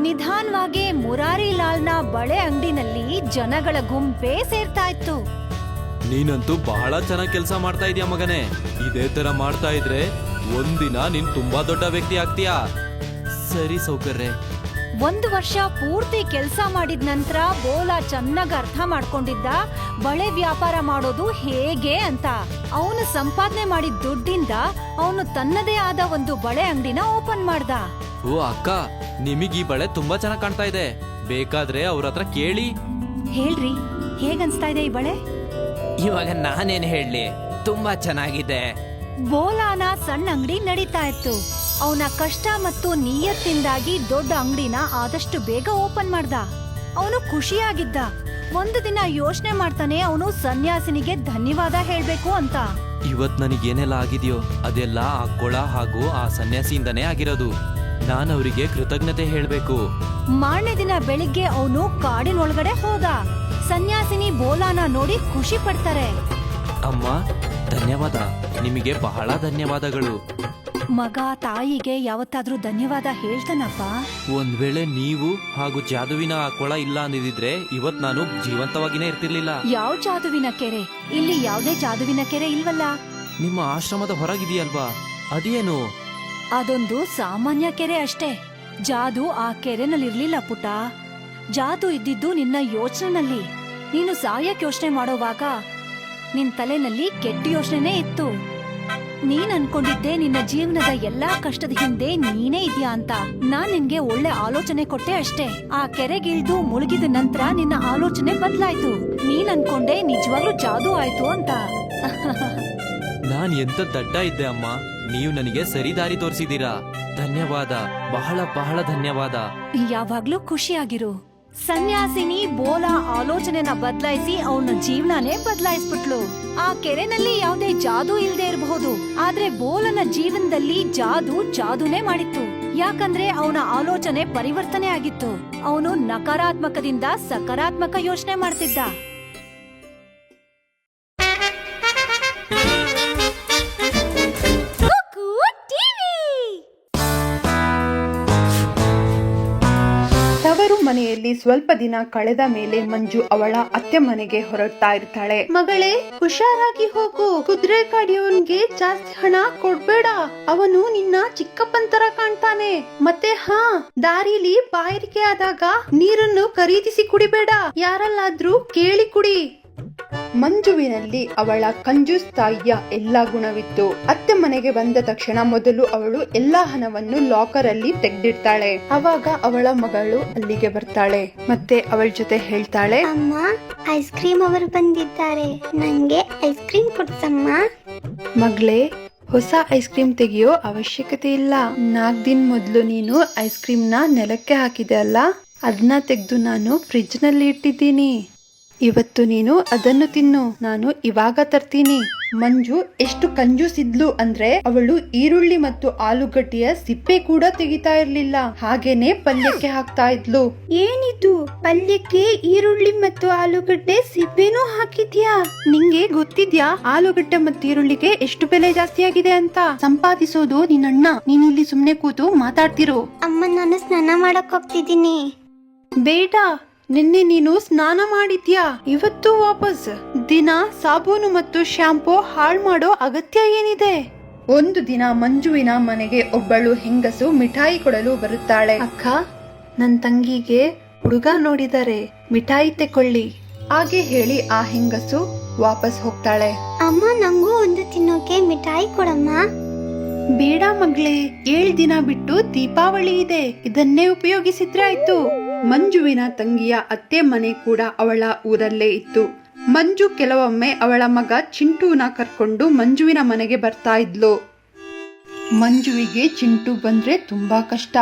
ನಿಧಾನವಾಗಿ ಮುರಾರಿಲಾಲ್ನ ಬಳೆ ಅಂಗಡಿನಲ್ಲಿ ಜನಗಳ ಗುಂಪೇ ಸೇರ್ತಾ ಇತ್ತು. ನೀನಂತೂ ಬಹಳ ಚೆನ್ನಾಗಿ ಕೆಲಸ ಮಾಡ್ತಾ ಇದೀಯ ಮಗನೇ. ಇದೇ ತರ ಮಾಡ್ತಾ ಇದ್ರೆ ಒಂದಿನ ನೀನ್ ತುಂಬಾ ದೊಡ್ಡ ವ್ಯಕ್ತಿ ಆಗ್ತೀಯಾ. ಸರಿ ಸೌಕರ್ಯ. 1 ವರ್ಷ ಪೂರ್ತಿ ಕೆಲ್ಸ ಮಾಡಿದ ನಂತರ ಬೋಲಾ ಚೆನ್ನಾಗಿ ಅರ್ಥ ಮಾಡ್ಕೊಂಡಿದ್ದ ಬಳೆ ವ್ಯಾಪಾರ ಮಾಡೋದು ಹೇಗೆ ಅಂತ. ಅವನು ಸಂಪಾದನೆ ಮಾಡಿದ ದುಡ್ಡಿಂದ ಅವನು ತನ್ನದೇ ಆದ ಒಂದು ಬಳೆ ಅಂಗಡಿನ ಓಪನ್ ಮಾಡ್ದ. ಓ ಅಕ್ಕ, ನಿಮಗ್ ಈ ಬಳೆ ತುಂಬಾ ಚೆನ್ನಾಗಿ ಕಾಣ್ತಾ ಇದೆ. ಬೇಕಾದ್ರೆ ಅವ್ರ ಹತ್ರ ಕೇಳಿ. ಹೇಳ್ರಿ, ಹೇಗನ್ಸ್ತಾ ಇದೆ ಈ ಬಳೆ? ಇವಾಗ ನಾನೇನ್ ಹೇಳಿ, ತುಂಬಾ ಚೆನ್ನಾಗಿದೆ. ಬೋಲಾನ ಸಣ್ಣ ಅಂಗಡಿ ನಡೀತಾ ಇತ್ತು. ಅವನ ಕಷ್ಟ ಮತ್ತು ನಿಯತ್ತಿಂದಾಗಿ ದೊಡ್ಡ ಅಂಗಡಿನ ಆದಷ್ಟು ಬೇಗ ಓಪನ್ ಮಾಡ್ದ. ಅವನು ಖುಷಿಯಾಗಿದ್ದ. ಒಂದು ದಿನ ಯೋಚನೆ ಮಾಡ್ತಾನೆ, ಅವನು ಸನ್ಯಾಸಿನಿಗೆ ಧನ್ಯವಾದ ಹೇಳ್ಬೇಕು ಅಂತ. ಇವತ್ ನನಗೇನೆಲ್ಲ ಆಗಿದೆಯೋ ಅದೆಲ್ಲ ಆ ಕೊಳ ಹಾಗೂ ಆ ಸನ್ಯಾಸಿಯಿಂದನೇ ಆಗಿರೋದು. ನಾನು ಅವರಿಗೆ ಕೃತಜ್ಞತೆ ಹೇಳ್ಬೇಕು. ಮಾರನೇ ದಿನ ಬೆಳಿಗ್ಗೆ ಅವನು ಕಾಡಿನೊಳಗಡೆ ಹೋದ. ಸನ್ಯಾಸಿನಿ ಬೋಲಾನ ನೋಡಿ ಖುಷಿ ಪಡ್ತಾರೆ. ಅಮ್ಮ, ಧನ್ಯವಾದ. ನಿಮಗೆ ಬಹಳ ಧನ್ಯವಾದಗಳು. ಮಗ ತಾಯಿಗೆ ಯಾವತ್ತಾದ್ರೂ ಧನ್ಯವಾದ ಹೇಳ್ತಾನಪ್ಪ. ಒಂದ್ ವೇಳೆ ನೀವು ಹಾಗೂ ಜಾದುವಿನ ಆ ಕೊಳ ಇಲ್ಲ ಅಂದಿದ್ರೆ ಇವತ್ ನಾನು ಜೀವಂತವಾಗಿನೇ ಇರ್ತಿರ್ಲಿಲ್ಲ. ಯಾವ ಜಾದುವಿನ ಕೆರೆ? ಇಲ್ಲಿ ಯಾವ್ದೇ ಜಾದುವಿನ ಕೆರೆ ಇಲ್ವಲ್ಲ. ನಿಮ್ಮ ಆಶ್ರಮದ ಹೊರಗಿದೆಯಲ್ವಾ, ಅದೇನು? ಅದೊಂದು ಸಾಮಾನ್ಯ ಕೆರೆ ಅಷ್ಟೇ. ಜಾದು ಆ ಕೆರೆನಲ್ಲಿರ್ಲಿಲ್ಲ ಪುಟ. ಜಾದು ಇದ್ದಿದ್ದು ನಿನ್ನ ಯೋಚನೆನಲ್ಲಿ. ನೀನು ಸಾಯಕ್ ಯೋಚನೆ ಮಾಡೋವಾಗ ನಿನ್ ತಲೆನಲ್ಲಿ ಕೆಟ್ಟ ಯೋಚನೆ ಇತ್ತು. ನೀನ್ ಅನ್ಕೊಂಡಿದ್ದೆ ನಿನ್ನ ಜೀವನದ ಎಲ್ಲಾ ಕಷ್ಟದ ಹಿಂದೆ ನೀನೇ ಇದ್ಯಾ ಅಂತ. ನಾನ್ ನಿನ್ಗೆ ಒಳ್ಳೆ ಆಲೋಚನೆ ಕೊಟ್ಟೆ ಅಷ್ಟೇ. ಆ ಕೆರೆಗಿಳ್ದು ಮುಳುಗಿದ ನಂತರ ನಿನ್ನ ಆಲೋಚನೆ ಬದಲಾಯ್ತು. ನೀನ್ ಅನ್ಕೊಂಡೆ ನಿಜವಾಗ್ಲೂ ಜಾದು ಆಯ್ತು ಅಂತ. ನಾನ್ ಎಂತ ದಡ್ಡ ಇದ್ದೆ ಅಮ್ಮ. ನೀವು ನನಗೆ ಸರಿ ದಾರಿ ತೋರಿಸಿದೀರಾ. ಧನ್ಯವಾದ, ಬಹಳ ಬಹಳ ಧನ್ಯವಾದ. ಯಾವಾಗ್ಲೂ ಖುಷಿಯಾಗಿರು. ಸನ್ಯಾಸಿನಿ ಬೋಲಾ ಆಲೋಚನೆನ ಬದಲಾಯಿಸಿ ಅವನ ಜೀವನನೇ ಬದಲಾಯಿಸ್ಬಿಟ್ಲು. ಆ ಕೆರೆನಲ್ಲಿ ಯಾವುದೇ ಜಾದೂ ಇಲ್ದೇ ಇರಬಹುದು, ಆದ್ರೆ ಬೋಲನ ಜೀವನದಲ್ಲಿ ಜಾದೂನೇ ಮಾಡಿತ್ತು. ಯಾಕಂದ್ರೆ ಅವನ ಆಲೋಚನೆ ಪರಿವರ್ತನೆ ಆಗಿತ್ತು. ಅವನು ನಕಾರಾತ್ಮಕದಿಂದ ಸಕಾರಾತ್ಮಕ ಯೋಚನೆ ಮಾಡ್ತಿದ್ದ. ತವರು ಮನೆಯಲ್ಲಿ ಸ್ವಲ್ಪ ದಿನ ಕಳೆದ ಮೇಲೆ ಮಂಜು ಅವಳ ಅತ್ತೆ ಮನೆಗೆ ಹೊರಡ್ತಾ ಇರ್ತಾಳೆ. ಮಗಳೇ, ಹುಷಾರಾಗಿ ಹೋಗು. ಕುದುರೆ ಕಾಡಿಯವನ್ಗೆ ಜಾಸ್ತಿ ಹಣ ಕೊಡ್ಬೇಡ. ಅವನು ನಿನ್ನ ಚಿಕ್ಕಪ್ಪನ್ ತರ ಕಾಣ್ತಾನೆ. ಮತ್ತೆ ದಾರಿಲಿ ಬಾಯಾರಿಕೆ ಆದಾಗ ನೀರನ್ನು ಖರೀದಿಸಿ ಕುಡಿಬೇಡ. ಯಾರಲ್ಲಾದ್ರೂ ಕೇಳಿ ಕುಡಿ. ಮಂಜುವಿನಲ್ಲಿ ಅವಳ ಕಂಜೂಸ್ ತಾಯಿಯ ಎಲ್ಲಾ ಗುಣವಿತ್ತು. ಅತ್ತೆ ಮನೆಗೆ ಬಂದ ತಕ್ಷಣ ಮೊದಲು ಅವಳು ಎಲ್ಲಾ ಹಣವನ್ನು ಲಾಕರ್ ಅಲ್ಲಿ ತೆಗೆದಿಡ್ತಾಳೆ. ಅವಾಗ ಅವಳ ಮಗಳು ಅಲ್ಲಿಗೆ ಬರ್ತಾಳೆ ಮತ್ತೆ ಅವಳ ಜೊತೆ ಹೇಳ್ತಾಳೆ, ಅಮ್ಮ, ಐಸ್ ಕ್ರೀಮ್ ಅವರು ಬಂದಿದ್ದಾರೆ, ನಂಗೆ ಐಸ್ ಕ್ರೀಮ್ ಕೊಡ್ಸಮ್ಮ. ಮಗಳೇ, ಹೊಸ ಐಸ್ ಕ್ರೀಮ್ ತೆಗೆಯೋ ಅವಶ್ಯಕತೆ ಇಲ್ಲ. 4 ದಿನ ಮೊದಲು ನೀನು ಐಸ್ ಕ್ರೀಮ್ ನ ನೆಲಕ್ಕೆ ಹಾಕಿದೆ ಅಲ್ಲ, ಅದನ್ನ ತೆಗೆದು ನಾನು ಫ್ರಿಡ್ಜ್ ನಲ್ಲಿ ಇಟ್ಟಿದ್ದೀನಿ. ಇವತ್ತು ನೀನು ಅದನ್ನು ತಿನ್ನು, ನಾನು ಇವಾಗ ತರ್ತೀನಿ. ಮಂಜು ಎಷ್ಟು ಕಂಜೂಸ್ ಇದ್ಲು ಅಂದ್ರೆ ಅವಳು ಈರುಳ್ಳಿ ಮತ್ತು ಆಲೂಗಡ್ಡೆಯ ಸಿಪ್ಪೆ ಕೂಡ ತೆಗಿತಾ ಇರ್ಲಿಲ್ಲ, ಹಾಗೇನೆ ಪಲ್ಯಕ್ಕೆ ಹಾಕ್ತಾ ಇದ್ಲು. ಏನಿದು, ಪಲ್ಯಕ್ಕೆ ಈರುಳ್ಳಿ ಮತ್ತು ಆಲೂಗಡ್ಡೆ ಸಿಪ್ಪೆನೂ ಹಾಕಿದ್ಯಾ? ನಿಂಗೆ ಗೊತ್ತಿದ್ಯಾ ಆಲೂಗಡ್ಡೆ ಮತ್ತು ಈರುಳ್ಳಿಗೆ ಎಷ್ಟು ಬೆಲೆ ಜಾಸ್ತಿ ಆಗಿದೆ ಅಂತ? ಸಂಪಾದಿಸೋದು ನಿನ್ನಣ್ಣ, ನೀನಿಲ್ಲಿ ಸುಮ್ನೆ ಕೂತು ಮಾತಾಡ್ತಿರೋ. ಅಮ್ಮ, ನಾನು ಸ್ನಾನ ಮಾಡಕ್ ಹೋಗ್ತಿದ್ದೀನಿ. ಬೇಡ, ನಿನ್ನೆ ನೀನು ಸ್ನಾನ ಮಾಡಿದ್ಯಾ, ಇವತ್ತು ವಾಪಸ್. ದಿನ ಸಾಬೂನು ಮತ್ತು ಶಾಂಪೂ ಹಾಳು ಮಾಡೋ ಅಗತ್ಯ ಏನಿದೆ? ಒಂದು ದಿನ ಮಂಜುವಿನ ಮನೆಗೆ ಒಬ್ಬಳು ಹೆಂಗಸು ಮಿಠಾಯಿ ಕೊಡಲು ಬರುತ್ತಾಳೆ. ಅಕ್ಕ, ನನ್ ತಂಗಿಗೆ ಹುಡುಗ ನೋಡಿದರೆ, ಮಿಠಾಯಿ ತೆಕೊಳ್ಳಿ. ಹಾಗೆ ಹೇಳಿ ಆ ಹೆಂಗಸು ವಾಪಸ್ ಹೋಗ್ತಾಳೆ. ಅಮ್ಮ, ನಂಗೂ ಒಂದು ತಿನ್ನೋಕೆ ಮಿಠಾಯಿ ಕೊಡಮ್ಮ. ಬೇಡ ಮಗಳೇ, 7 ದಿನ ಬಿಟ್ಟು ದೀಪಾವಳಿ ಇದೆ, ಇದನ್ನೇ ಉಪಯೋಗಿಸಿದ್ರೆ ಆಯ್ತು. ಮಂಜುವಿನ ತಂಗಿಯ ಅತ್ತೆ ಮನೆ ಕೂಡ ಅವಳ ಊರಲ್ಲೇ ಇತ್ತು. ಮಂಜು ಕೆಲವೊಮ್ಮೆ ಅವಳ ಮಗ ಚಿಂಟುನ ಕರ್ಕೊಂಡು ಮಂಜುವಿನ ಮನೆಗೆ ಬರ್ತಾ ಇದ್ಲು. ಮಂಜುವಿಗೆ ಚಿಂಟು ಬಂದ್ರೆ ತುಂಬಾ ಕಷ್ಟ.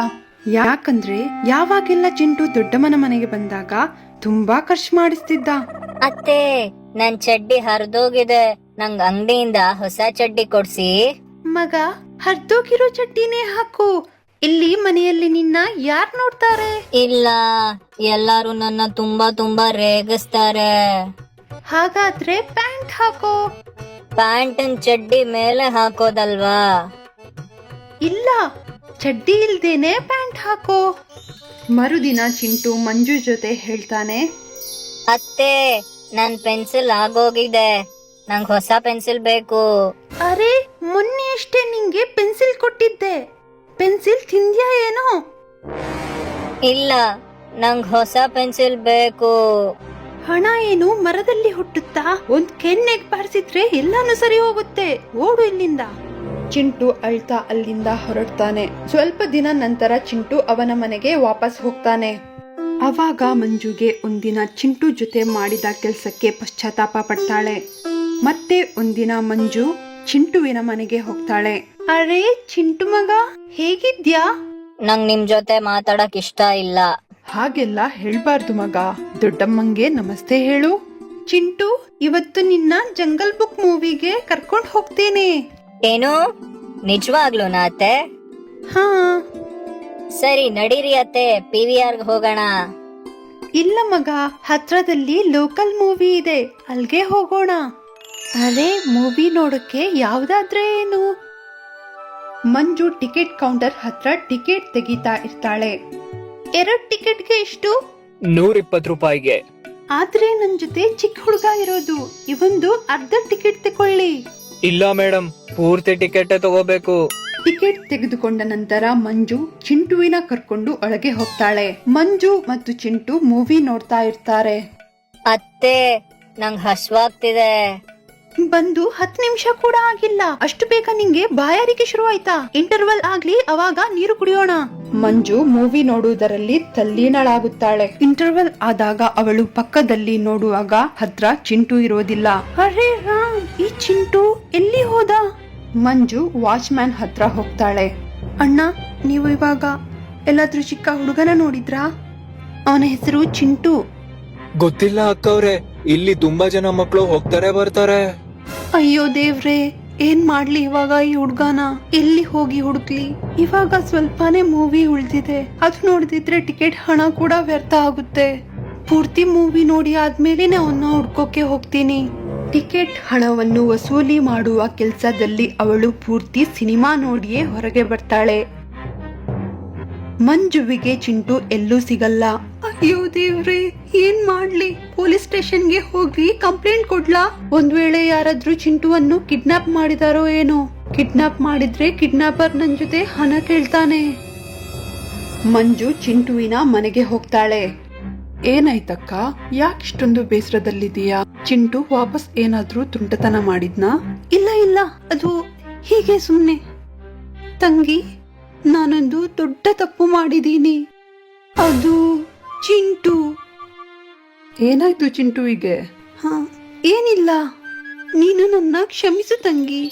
ಯಾಕಂದ್ರೆ ಯಾವಾಗೆಲ್ಲ ಚಿಂಟು ದೊಡ್ಡಮ್ಮನ ಮನೆಗೆ ಬಂದಾಗ ತುಂಬಾ ಖರ್ಚು ಮಾಡಿಸ್ತಿದ್ದ. ಅತ್ತೆ, ನನ್ ಚಡ್ಡಿ ಹರಿದೋಗಿದೆ, ನಂಗ್ ಅಂಗಡಿಯಿಂದ ಹೊಸ ಚಡ್ಡಿ ಕೊಡ್ಸಿ. ಮಗ, ಹರ್ದೋಗಿರೋ ಚಡ್ಡಿನೇ ಹಾಕು, ಇಲ್ಲಿ ಮನೆಯಲ್ಲಿ ನಿನ್ನ ಯಾರ್ ನೋಡ್ತಾರೆ? ಇಲ್ಲ, ಎಲ್ಲಾರು ನನ್ನ ತುಂಬಾ ರೇಗಿಸ್ತಾರೆ. ಹಾಗಾದ್ರೆ ಪ್ಯಾಂಟ್ ಹಾಕೋ. ಪ್ಯಾಂಟನ್ ಚಡ್ಡಿ ಮೇಲೆ ಹಾಕೋದಲ್ವಾ? ಇಲ್ಲ, ಚಡ್ಡಿ ಇಲ್ದೇನೆ ಪ್ಯಾಂಟ್ ಹಾಕೋ. ಮರುದಿನ ಚಿಂಟು ಮಂಜು ಜೊತೆ ಹೇಳ್ತಾನೆ, ಅತ್ತೆ, ನನ್ ಪೆನ್ಸಿಲ್ ಆಗೋಗಿದೆ, ನಂಗ್ ಹೊಸ ಪೆನ್ಸಿಲ್ ಬೇಕು. ಅರೆ, ಮೊನ್ನೆ ಅಷ್ಟೇ ನಿಂಗೆ ಪೆನ್ಸಿಲ್ ಕೊಟ್ಟಿದ್ದೆ, ಪೆನ್ಸಿಲ್ ತಿಂದ್ಯಾ ಏನೋ? ಇಲ್ಲ, ನಂಗ್ ಹೊಸ ಪೆನ್ಸಿಲ್ ಬೇಕು. ಹಣ ಏನು ಮರದಲ್ಲಿ ಹುಟ್ಟುತ್ತಾ? ಒಂದ್ ಕೆನ್ನೆಗ್ ಬಾರಿಸಿದ್ರೆ ಎಲ್ಲಾನು ಸರಿ ಹೋಗುತ್ತೆ, ಓಡು ಇಲ್ಲಿಂದ. ಚಿಂಟು ಅಳ್ತಾ ಅಲ್ಲಿಂದ ಹೊರಡ್ತಾನೆ. ಸ್ವಲ್ಪ ದಿನ ನಂತರ ಚಿಂಟು ಅವನ ಮನೆಗೆ ವಾಪಸ್ ಹೋಗ್ತಾನೆ. ಅವಾಗ ಮಂಜುಗೆ ಒಂದಿನ ಚಿಂಟು ಜೊತೆ ಮಾಡಿದ ಕೆಲ್ಸಕ್ಕೆ ಪಶ್ಚಾತ್ತಾಪ ಪಡ್ತಾಳೆ. ಮತ್ತೆ ಒಂದಿನ ಮಂಜು ಚಿಂಟುವಿನ ಮನೆಗೆ ಹೋಗ್ತಾಳೆ. ಅರೆ ಚಿಂಟು ಮಗ, ಹೇಗಿದ್ಯಾ? ನಂಗ್ ನಿಮ್ ಜೊತೆ ಮಾತಾಡಕ್ ಇಷ್ಟ ಇಲ್ಲ. ಹಾಗೆಲ್ಲ ಹೇಳ್ಬಾರ್ದು ಮಗ, ದೊಡ್ಡಮ್ಮಂಗೆ ನಮಸ್ತೆ ಹೇಳು. ಚಿಂಟು, ಇವತ್ತು ನಿನ್ನ ಜಂಗಲ್ ಬುಕ್ ಮೂವಿಗೆ ಕರ್ಕೊಂಡ್ ಹೋಗ್ತೇನೆ. ಏನು, ನಿಜವಾಗ್ಲೂನಾ ಅತ್ತೆ? ಹಾ. ಸರಿ, ನಡೀರಿ ಅತ್ತೆ, PVR ಹೋಗೋಣ. ಇಲ್ಲ ಮಗ, ಹತ್ರದಲ್ಲಿ ಲೋಕಲ್ ಮೂವಿ ಇದೆ, ಅಲ್ಗೆ ಹೋಗೋಣ. ಅರೆ, ಮೂವಿ ನೋಡಕ್ಕೆ ಯಾವ್ದಾದ್ರೆ ಏನು? ಮಂಜು ಟಿಕೆಟ್ ಕೌಂಟರ್ ಹತ್ರ ಟಿಕೆಟ್ ತೆಗಿತಾ ಇರ್ತಾಳೆ. 2 ಟಿಕೆಟ್ಗೆ ಎಷ್ಟು? 120 ರೂಪಾಯಿಗೆ. ಆದ್ರೆ ನನ್ ಜೊತೆ ಚಿಕ್ಕ ಹುಡುಗ ಇರೋದು, ಇವೊಂದು ಅರ್ಧ ಟಿಕೆಟ್ ತಕೊಳ್ಳಿ. ಇಲ್ಲ ಮೇಡಮ್, ಪೂರ್ತಿ ಟಿಕೆಟ್ ತಗೋಬೇಕು. ಟಿಕೆಟ್ ತೆಗೆದುಕೊಂಡ ನಂತರ ಮಂಜು ಚಿಂಟುವಿನ ಕರ್ಕೊಂಡು ಒಳಗೆ ಹೋಗ್ತಾಳೆ. ಮಂಜು ಮತ್ತು ಚಿಂಟು ಮೂವಿ ನೋಡ್ತಾ ಇರ್ತಾರೆ. ಅತ್ತೆ, ನಂಗ್ ಹಶ್ವಾಗ್ತಿದೆ. ಬಂದು 10 ನಿಮಿಷ ಕೂಡ ಆಗಿಲ್ಲ, ಅಷ್ಟು ಬೇಗ ನಿಂಗೆ ಬಾಯಾರಿಕೆ ಶುರು ಆಯ್ತಾ? ಇಂಟರ್ವಲ್ ಆಗ್ಲಿ, ಅವಾಗ ನೀರು ಕುಡಿಯೋಣ. ಮಂಜು ಮೂವಿ ನೋಡುವುದರಲ್ಲಿ ತಲ್ಲೀನಳಾಗುತ್ತಾಳೆ. ಇಂಟರ್ವಲ್ ಆದಾಗ ಅವಳು ಪಕ್ಕದಲ್ಲಿ ನೋಡುವಾಗ ಹತ್ರ ಚಿಂಟು ಇರೋದಿಲ್ಲ. ಅರೆ ರಾಮ್, ಈ ಚಿಂಟು ಎಲ್ಲಿ ಹೋದ? ಮಂಜು ವಾಚ್ಮ್ಯಾನ್ ಹತ್ರ ಹೋಗ್ತಾಳೆ. ಅಣ್ಣ, ನೀವು ಇವಾಗ ಎಲ್ಲಾದ್ರೂ ಚಿಕ್ಕ ಹುಡುಗನ ನೋಡಿದ್ರಾ? ಅವನ ಹೆಸರು ಚಿಂಟು. ಗೊತ್ತಿಲ್ಲ ಅಕ್ಕವ್ರೆ, ಇಲ್ಲಿ ತುಂಬಾ ಜನ ಮಕ್ಕಳು ಹೋಗ್ತಾರೆ ಬರ್ತಾರೆ. ಅಯ್ಯೋ ದೇವ್ರೆ, ಏನ್ ಮಾಡ್ಲಿ ಇವಾಗ ಈ ಹುಡ್ಗನ? ಎಲ್ಲಿ ಹೋಗಿ ಹುಡುಕ್ಲಿ? ಇವಾಗ ಸ್ವಲ್ಪನೇ ಮೂವಿ ಉಳಿದಿದೆ, ಅದು ನೋಡ್ದಿದ್ರೆ ಟಿಕೆಟ್ ಹಣ ಕೂಡ ವ್ಯರ್ಥ ಆಗುತ್ತೆ. ಪೂರ್ತಿ ಮೂವಿ ನೋಡಿ ಆದ್ಮೇಲೆ ಅವನ್ನ ಹುಡ್ಕೋಕೆ ಹೋಗ್ತೀನಿ. ಟಿಕೆಟ್ ಹಣವನ್ನು ವಸೂಲಿ ಮಾಡುವ ಕೆಲಸದಲ್ಲಿ ಅವಳು ಪೂರ್ತಿ ಸಿನಿಮಾ ನೋಡಿಯೇ ಹೊರಗೆ ಬರ್ತಾಳೆ. ಮಂಜುವಿಗೆ ಚಿಂಟು ಎಲ್ಲೂ ಸಿಗಲ್ಲ. ಅಯ್ಯೋ ದೇವ್ರೆ, ಏನ್ ಮಾಡ್ಲಿ? ಪೊಲೀಸ್ ಸ್ಟೇಷನ್ಗೆ ಹೋಗಿ ಕಂಪ್ಲೇಂಟ್ ಕೊಡ್ಲಾ? ಒಂದ್ ವೇಳೆ ಯಾರಾದ್ರೂ ಚಿಂಟುವನ್ನು ಕಿಡ್ನಾಪ್ ಮಾಡಿದಾರೋ ಏನೋ? ಕಿಡ್ನಾಪ್ ಮಾಡಿದ್ರೆ ಕಿಡ್ನಾಪರ್ ನನ್ ಜೊತೆ ಹಣ ಕೇಳ್ತಾನೆ. ಮಂಜು ಚಿಂಟುವಿನ ಮನೆಗೆ ಹೋಗ್ತಾಳೆ. ಏನಾಯ್ತಕ್ಕ, ಯಾಕಿಷ್ಟೊಂದು ಬೇಸರದಲ್ಲಿದೀಯಾ? ಚಿಂಟು ವಾಪಸ್ ಏನಾದ್ರೂ ತುಂಟತನ ಮಾಡಿದ್ನಾ? ಇಲ್ಲ ಇಲ್ಲ, ಅದು ಹೀಗೆ ಸುಮ್ನೆ. ತಂಗಿ, ನಾನೊಂದು ದೊಡ್ಡ ತಪ್ಪು ಮಾಡಿದೀನಿ. ಅದು ಚಿಂಟು. ಏನಾಯ್ತು ಚಿಂಟುವಿಗೆ? ಏನಿಲ್ಲ, ನೀನು ನನ್ನ ಕ್ಷಮಿಸು ತಂಗಿ.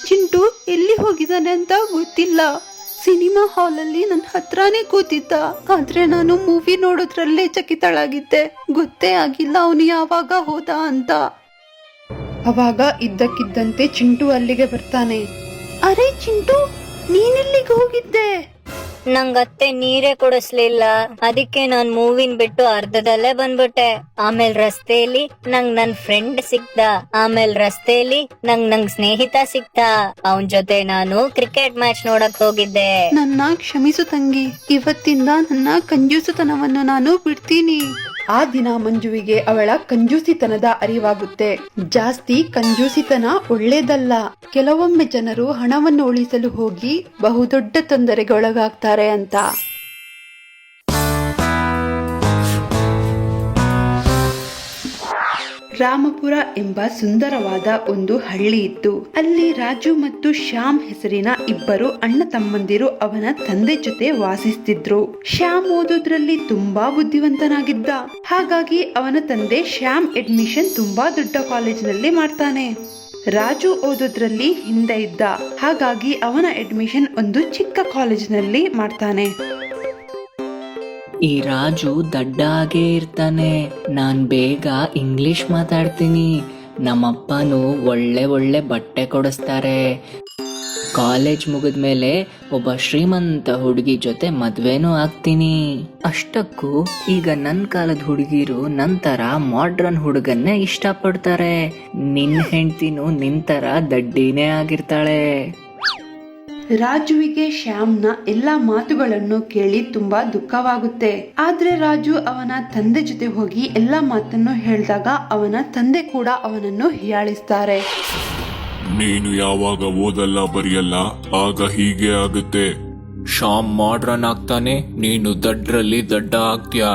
ಚಿಂಟು ಎಲ್ಲಿ ಹೋಗಿದ್ದಾನೆ ಅಂತ ಗೊತ್ತಿಲ್ಲ. ಸಿನಿಮಾ ಹಾಲಲ್ಲಿ ನನ್ನ ಹತ್ರನೇ ಕೂತಿದ್ದ. ಆದ್ರೆ ನಾನು ಮೂವಿ ನೋಡೋದ್ರಲ್ಲೇ ಚಕಿತಳಾಗಿದ್ದೆ. ಗೊತ್ತೇ ಆಗಿಲ್ಲ ಅವನು ಯಾವಾಗ ಹೋದ ಅಂತ. ಅವಾಗ ಇದ್ದಕ್ಕಿದ್ದಂತೆ ಚಿಂಟು ಅಲ್ಲಿಗೆ ಬರ್ತಾನೆ. ಅರೆ ಚಿಂಟು, ನೀನೆಲ್ಲಿಗೆ ಹೋಗಿದ್ದೆ? ನಂಗತ್ತೆ ನೀರೇ ಕೊಡಿಸ್ಲಿಲ್ಲ, ಅದಕ್ಕೆ ನಾನ್ ಮೂವಿನ್ ಬಿಟ್ಟು ಅರ್ಧದಲ್ಲೇ ಬಂದ್ಬಿಟ್ಟೆ. ಆಮೇಲೆ ರಸ್ತೆಯಲ್ಲಿ ನನ್ ಫ್ರೆಂಡ್ ಸಿಕ್ತ. ಆಮೇಲೆ ರಸ್ತೆಯಲ್ಲಿ ನಂಗ್ ಸ್ನೇಹಿತ ಸಿಕ್ತ. ಅವನ್ ಜೊತೆ ನಾನು ಕ್ರಿಕೆಟ್ ಮ್ಯಾಚ್ ನೋಡಕ್ ಹೋಗಿದ್ದೆ. ನನ್ನ ಕ್ಷಮಿಸು ತಂಗಿ, ಇವತ್ತಿಂದ ನನ್ನ ಕಂಜೂಸುತನವನ್ನು ನಾನು ಬಿಡ್ತೀನಿ. ಆ ದಿನ ಮಂಜುವಿಗೆ ಅವಳ ಕಂಜೂಸಿತನದ ಅರಿವಾಗುತ್ತೆ. ಜಾಸ್ತಿ ಕಂಜೂಸಿತನ ಒಳ್ಳೇದಲ್ಲ. ಕೆಲವೊಮ್ಮೆ ಜನರು ಹಣವನ್ನು ಉಳಿಸಲು ಹೋಗಿ ಬಹುದೊಡ್ಡ ತೊಂದರೆಗೆ ಒಳಗಾಗ್ತಾರೆ ಅಂತ. ರಾಮಪುರ ಎಂಬ ಸುಂದರವಾದ ಒಂದು ಹಳ್ಳಿ ಇತ್ತು. ಅಲ್ಲಿ ರಾಜು ಮತ್ತು ಶ್ಯಾಮ್ ಹೆಸರಿನ ಇಬ್ಬರು ಅಣ್ಣ ತಮ್ಮಂದಿರು ಅವನ ತಂದೆ ಜೊತೆ ವಾಸಿಸ್ತಿದ್ರು. ಶ್ಯಾಮ್ ಓದೋದ್ರಲ್ಲಿ ತುಂಬಾ ಬುದ್ಧಿವಂತನಾಗಿದ್ದ. ಹಾಗಾಗಿ ಅವನ ತಂದೆ ಶ್ಯಾಮ್ ಅಡ್ಮಿಷನ್ ತುಂಬಾ ದೊಡ್ಡ ಕಾಲೇಜಿನಲ್ಲಿ ಮಾಡ್ತಾನೆ. ರಾಜು ಓದೋದ್ರಲ್ಲಿ ಹಿಂದೆ ಇದ್ದ. ಹಾಗಾಗಿ ಅವನ ಅಡ್ಮಿಷನ್ ಒಂದು ಚಿಕ್ಕ ಕಾಲೇಜಿನಲ್ಲಿ ಮಾಡ್ತಾನೆ. ಈ ರಾಜು ದಡ್ಡ ಆಗೇ ಇರ್ತಾನೆ. ನಾನ್ ಬೇಗ ಇಂಗ್ಲಿಷ್ ಮಾತಾಡ್ತೀನಿ. ನಮ್ಮಪ್ಪನು ಒಳ್ಳೆ ಒಳ್ಳೆ ಬಟ್ಟೆ ಕೊಡಿಸ್ತಾರೆ. ಕಾಲೇಜ್ ಮುಗಿದ್ಮೇಲೆ ಒಬ್ಬ ಶ್ರೀಮಂತ ಹುಡುಗಿ ಜೊತೆ ಮದ್ವೆನೂ ಆಗ್ತೀನಿ. ಅಷ್ಟಕ್ಕೂ ಈಗ ನನ್ ಕಾಲದ ಹುಡುಗಿರು ನಂತರ ಮಾಡ್ರನ್ ಹುಡುಗನ್ನೇ ಇಷ್ಟಪಡ್ತಾರೆ. ನಿನ್ ಹೆಂಡ್ತಿನೂ ನಿಂತರ ದಡ್ಡಿನೇ ಆಗಿರ್ತಾಳೆ. ರಾಜುವಿಗೆ ಶ್ಯಾಮ್ನ ಎಲ್ಲಾ ಮಾತುಗಳನ್ನು ಕೇಳಿ ತುಂಬಾ ದುಃಖವಾಗುತ್ತೆ. ಆದ್ರೆ ರಾಜು ಅವನ ತಂದೆ ಜೊತೆ ಹೋಗಿ ಎಲ್ಲಾ ಮಾತನ್ನು ಹೇಳಿದಾಗ ಅವನ ತಂದೆ ಕೂಡ ಅವನನ್ನು ಹೀಯಾಳಿಸ್ತಾರೆ. ನೀನು ಯಾವಾಗ ಓದಲ್ಲ ಬರೆಯಲ್ಲ ಆಗ ಹೀಗೆ ಆಗುತ್ತೆ. ಶ್ಯಾಮ್ ಮಾಡ್ರನ್ ಆಗ್ತಾನೆ, ನೀನು ದಡ್ರಲ್ಲಿ ದಡ್ಡ ಆಗ್ತೀಯಾ.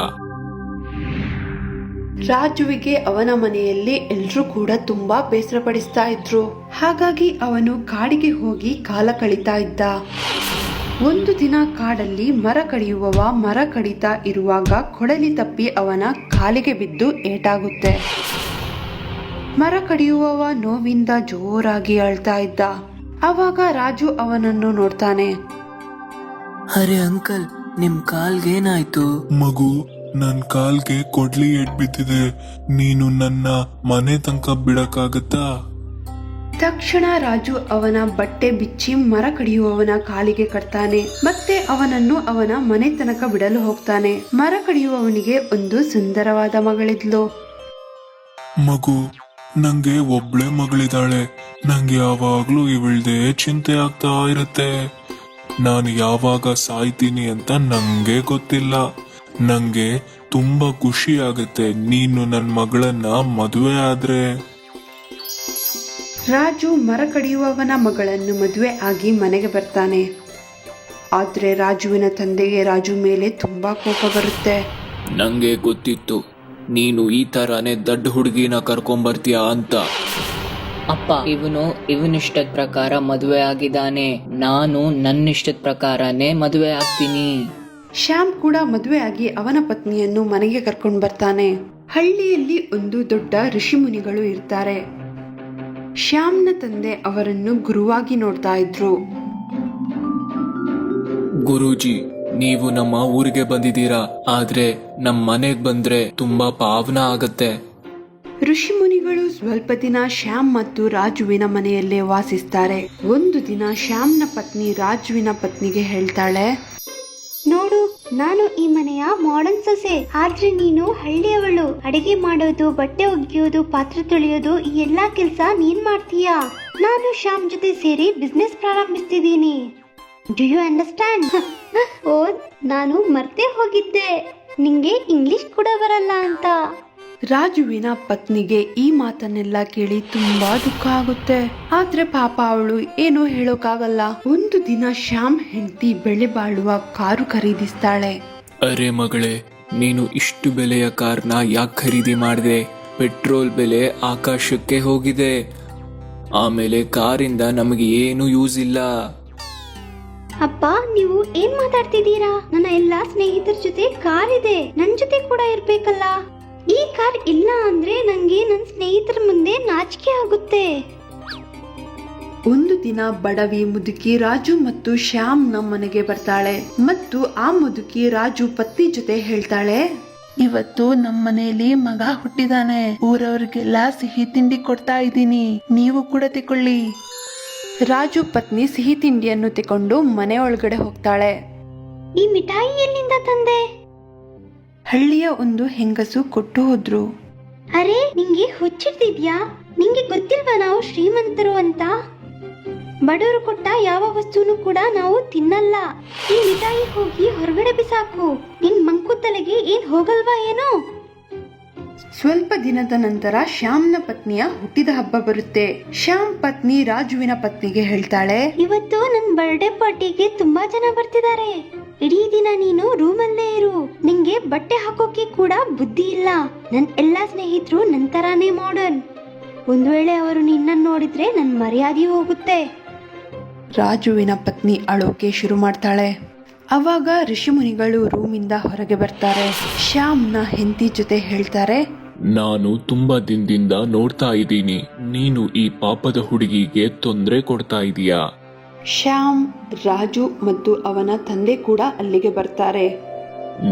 ರಾಜುವಿಗೆ ಅವನ ಮನೆಯಲ್ಲಿ ಎಲ್ರೂ ಕೂಡ ತುಂಬಾ ಬೇಸರ ಪಡಿಸ್ತಾ ಇದ್ರು. ಹಾಗಾಗಿ ಅವನು ಕಾಡಿಗೆ ಹೋಗಿ ಕಾಲ ಕಳೀತಾ ಇದ್ದ. ಒಂದು ದಿನ ಕಾಡಲ್ಲಿ ಮರ ಕಡಿಯುವವ ಮರ ಕಡಿತಾ ಇರುವಾಗ ಕೊಡಲಿ ತಪ್ಪಿ ಅವನ ಕಾಲಿಗೆ ಬಿದ್ದು ಏಟಾಗುತ್ತೆ. ಮರ ಕಡಿಯುವವ ನೋವಿಂದ ಜೋರಾಗಿ ಅಳ್ತಾ ಇದ್ದ. ಆವಾಗ ರಾಜು ಅವನನ್ನು ನೋಡ್ತಾನೆ. ಅರೆ ಅಂಕಲ್, ನಿಮ್ ಕಾಲ್ಗೇನಾಯ್ತು? ಮಗು, ನನ್ ಕಾಲ್ಗೆ ಕೊಡ್ಲಿ ಬಿದ್ದಿದೆ. ನೀನು ನನ್ನ ಮನೆ ತನಕ ಬಿಡಕ್ಕಾಗತ್ತಾ? ತಕ್ಷಣ ರಾಜು ಅವನ ಬಟ್ಟೆ ಬಿಚ್ಚಿ ಮರ ಕಡಿಯುವವನ ಕಾಲಿಗೆ ಕಟ್ತಾನೆ. ಮತ್ತೆ ಅವನನ್ನು ಅವನ ಮನೆ ತನಕ ಬಿಡಲು ಹೋಗ್ತಾನೆ. ಮರ ಕಡಿಯುವವನಿಗೆ ಒಂದು ಸುಂದರವಾದ ಮಗಳಿದ್ಲು. ಮಗು, ನಂಗೆ ಒಬ್ಳೆ ಮಗಳಿದ್ದಾಳೆ. ನಂಗೆ ಯಾವಾಗ್ಲೂ ಇವಳ್ದೆ ಚಿಂತೆ ಆಗ್ತಾ ಇರುತ್ತೆ. ನಾನು ಯಾವಾಗ ಸಾಯ್ತೀನಿ ಅಂತ ನಂಗೆ ಗೊತ್ತಿಲ್ಲ. ನಂಗೆ ತುಂಬಾ ಖುಷಿ ಆಗುತ್ತೆ ನೀನು ನನ್ ಮಗಳನ್ನ ಮದುವೆ ಆದ್ರೆ. ರಾಜು ಮರ ಕಡಿಯುವವನ ಮಗಳನ್ನು ಮದುವೆ ಆಗಿ ಮನೆಗೆ ಬರ್ತಾನೆ. ಆದ್ರೆ ರಾಜುವಿನ ತಂದೆಗೆ ರಾಜು ಮೇಲೆ ತುಂಬಾ ಕೋಪ ಬರುತ್ತೆ. ನಂಗೆ ಗೊತ್ತಿತ್ತು ನೀನು ಈ ತರಾನೇ ದಡ್ಡ ಹುಡುಗಿನ ಕರ್ಕೊಂಬರ್ತೀಯ ಅಂತ. ಅಪ್ಪ, ಇವನಿಷ್ಟದ ಪ್ರಕಾರ ಮದುವೆ ಆಗಿದ್ದಾನೆ. ನಾನು ನನ್ನಿಷ್ಟದ ಪ್ರಕಾರನೇ ಮದುವೆ ಆಗ್ತೀನಿ. ಶ್ಯಾಮ್ ಕೂಡ ಮದುವೆ ಆಗಿ ಅವನ ಪತ್ನಿಯನ್ನು ಮನೆಗೆ ಕರ್ಕೊಂಡು ಬರ್ತಾನೆ. ಹಳ್ಳಿಯಲ್ಲಿ ಒಂದು ದೊಡ್ಡ ಋಷಿಮುನಿಗಳು ಇರ್ತಾರೆ. ಶ್ಯಾಮ್ನ ತಂದೆ ಅವರನ್ನು ಗುರುವಾಗಿ ನೋಡ್ತಾ ಇದ್ರು. ಗುರೂಜಿ, ನೀವು ನಮ್ಮ ಊರಿಗೆ ಬಂದಿದ್ದೀರಾ, ಆದ್ರೆ ನಮ್ ಮನೆಗ್ ಬಂದ್ರೆ ತುಂಬಾ ಪಾವನ ಆಗತ್ತೆ. ಋಷಿಮುನಿಗಳು ಸ್ವಲ್ಪ ದಿನ ಶ್ಯಾಮ್ ಮತ್ತು ರಾಜುವಿನ ಮನೆಯಲ್ಲೇ ವಾಸಿಸ್ತಾರೆ. ಒಂದು ದಿನ ಶ್ಯಾಮ್ನ ಪತ್ನಿ ರಾಜುವಿನ ಪತ್ನಿಗೆ ಹೇಳ್ತಾಳೆ, ನೋಡು, ನಾನು ಈ ಮನೆಯ ಮಾಡರ್ನ್ ಸೊಸೆ. ಆದ್ರೆ ನೀನು ಹಳ್ಳಿಯವಳು. ಅಡಿಗೆ ಮಾಡೋದು, ಬಟ್ಟೆ ಒಗೆಯೋದು, ಪಾತ್ರೆ ತೊಳೆಯೋದು, ಈ ಎಲ್ಲಾ ಕೆಲ್ಸ ನೀನ್ ಮಾಡ್ತೀಯಾ. ನಾನು ಶ್ಯಾಮ್ ಜೊತೆ ಸೇರಿ ಬಿಸ್ನೆಸ್ ಪ್ರಾರಂಭಿಸ್ತಿದ್ದೀನಿ. Do you understand? ಓ, ನಾನು ಮರ್ತೇ ಹೋಗಿದ್ದೆ, ನಿಂಗೆ ಇಂಗ್ಲಿಷ್ ಕೂಡ ಬರಲ್ಲ ಅಂತ. ರಾಜುವಿನ ಪತ್ನಿಗೆ ಈ ಮಾತನ್ನೆಲ್ಲ ಕೇಳಿ ತುಂಬಾ ದುಃಖ ಆಗುತ್ತೆ. ಆದ್ರೆ ಪಾಪ ಅವಳು ಏನೂ ಹೇಳೋಕಾಗಲ್ಲ. ಒಂದು ದಿನ ಶ್ಯಾಮ್ ಹೆಂಡತಿ ಬೆಲೆ ಬಾಳುವ ಕಾರು ಖರೀದಿಸ್ತಾಳೆ. ಅರೆ ಮಗಳೇ, ನೀನು ಇಷ್ಟು ಬೆಲೆಯ ಕಾರ್ನ ಯಾಕೆ ಖರೀದಿ ಮಾಡಿದೆ? ಪೆಟ್ರೋಲ್ ಬೆಲೆ ಆಕಾಶಕ್ಕೆ ಹೋಗಿದೆ. ಆಮೇಲೆ ಕಾರಿಂದ ನಮಗೆ ಏನು ಯೂಸ್ ಇಲ್ಲ. ಅಪ್ಪ, ನೀವು ಏನ್ ಮಾತಾಡ್ತಿದ್ದೀರಾ? ನನ್ನ ಎಲ್ಲಾ ಸ್ನೇಹಿತರ ಜೊತೆ ಕಾರ್ ಇದೆ, ನನ್ ಜೊತೆ ಕೂಡ ಇರ್ಬೇಕಲ್ಲ. ಈ ಕಾರ್ ಇಲ್ಲ ಅಂದ್ರೆ ನಂಗೆ ನನ್ ಸ್ನೇಹಿತರ ಮುಂದೆ ನಾಚಿಕೆ ಆಗುತ್ತೆ. ಒಂದು ದಿನ ಬಡವಿ ಮುದುಕಿ ರಾಜು ಮತ್ತು ಶ್ಯಾಮ್ನ ಮನೆಗೆ ಬರ್ತಾಳೆ ಮತ್ತು ಆ ಮುದುಕಿ ರಾಜು ಪತ್ನಿ ಜೊತೆ ಹೇಳ್ತಾಳೆ, ಇವತ್ತು ನಮ್ಮ ಮನೆಯಲ್ಲಿ ಮಗ ಹುಟ್ಟಿದಾನೆ. ಊರವ್ರಿಗೆಲ್ಲ ಸಿಹಿ ತಿಂಡಿ ಕೊಡ್ತಾ ಇದ್ದೀನಿ, ನೀವು ಕೂಡ ತಕೊಳ್ಳಿ. ರಾಜು ಪತ್ನಿ ಸಿಹಿ ತಿಂಡಿಯನ್ನು ತಕೊಂಡು ಮನೆ ಒಳಗಡೆ ಹೋಗ್ತಾಳೆ. ಈ ಮಿಠಾಯಿ ಎಲ್ಲಿಂದ ತಂದೆ? ಹಳ್ಳಿಯ ಒಂದು ಹೆಂಗಸು ಕೊಟ್ಟು ಹೋದ್ರು. ಅರೆ, ನಿಂಗೆ ಹುಚ್ಚಿಡ್ತಿದ್ಯಾ? ನಿಂಗೆ ಗೊತ್ತಿಲ್ವಾ ನಾವು ಶ್ರೀಮಂತರು ಅಂತ? ಬಡವರು ಕೊಟ್ಟ ಯಾವ ವಸ್ತುನು ಕೂಡ ನಾವು ತಿನ್ನಲ್ಲ. ಈ ಮಿಠಾಯಿ ಹೋಗಿ ಹೊರಗಡೆ ಬಿಸಾಕು. ನಿನ್ ಮಂಕು ತಲೆಗೆ ಏನ್ ಹೋಗಲ್ವಾ ಏನೋ? ಸ್ವಲ್ಪ ದಿನದ ನಂತರ ಶ್ಯಾಮ್ನ ಪತ್ನಿಯ ಹುಟ್ಟಿದ ಹಬ್ಬ ಬರುತ್ತೆ. ಶ್ಯಾಮ್ ಪತ್ನಿ ರಾಜುವಿನ ಪತ್ನಿಗೆ ಹೇಳ್ತಾಳೆ, ಇವತ್ತು ನನ್ ಬರ್ಡೇ ಪಾರ್ಟಿಗೆ ತುಂಬಾ ಜನ ಬರ್ತಿದ್ದಾರೆ. ಇಡೀ ದಿನ ನೀನು ರೂಮಲ್ಲೇ ಇರು. ನಿಂಗೆ ಬಟ್ಟೆ ಹಾಕೋಕೆ ಕೂಡ ಬುದ್ಧಿ ಇಲ್ಲ. ನನ್ ಎಲ್ಲಾ ಸ್ನೇಹಿತರು ನನ್ ತರಾನೇ ಮಾಡರ್ನ್. ಒಂದ್ ವೇಳೆ ಅವರು ನಿನ್ನನ್ನು ನೋಡಿದ್ರೆ ನನ್ ಮರ್ಯಾದೆ ಹೋಗುತ್ತೆ. ರಾಜುವಿನ ಪತ್ನಿ ಅಳೋಕೆ ಶುರು ಮಾಡ್ತಾಳೆ. ಅವಾಗ ಋಷಿಮುನಿಗಳು ರೂಮಿಂದ ಹೊರಗೆ ಬರ್ತಾರೆ. ಶ್ಯಾಮ್ನ ಹೆಂಡತಿ ಜೊತೆ ಹೇಳ್ತಾರೆ, ನಾನು ತುಂಬಾ ದಿನದಿಂದ ನೋಡ್ತಾ ಇದ್ದೀನಿ, ನೀನು ಈ ಪಾಪದ ಹುಡುಗಿಗೆ ತೊಂದರೆ ಕೊಡ್ತಾ ಇದೀಯಾ. ಶ್ಯಾಮ್, ರಾಜು ಮತ್ತು ಅವನ ತಂದೆ ಕೂಡ ಅಲ್ಲಿಗೆ ಬರ್ತಾರೆ.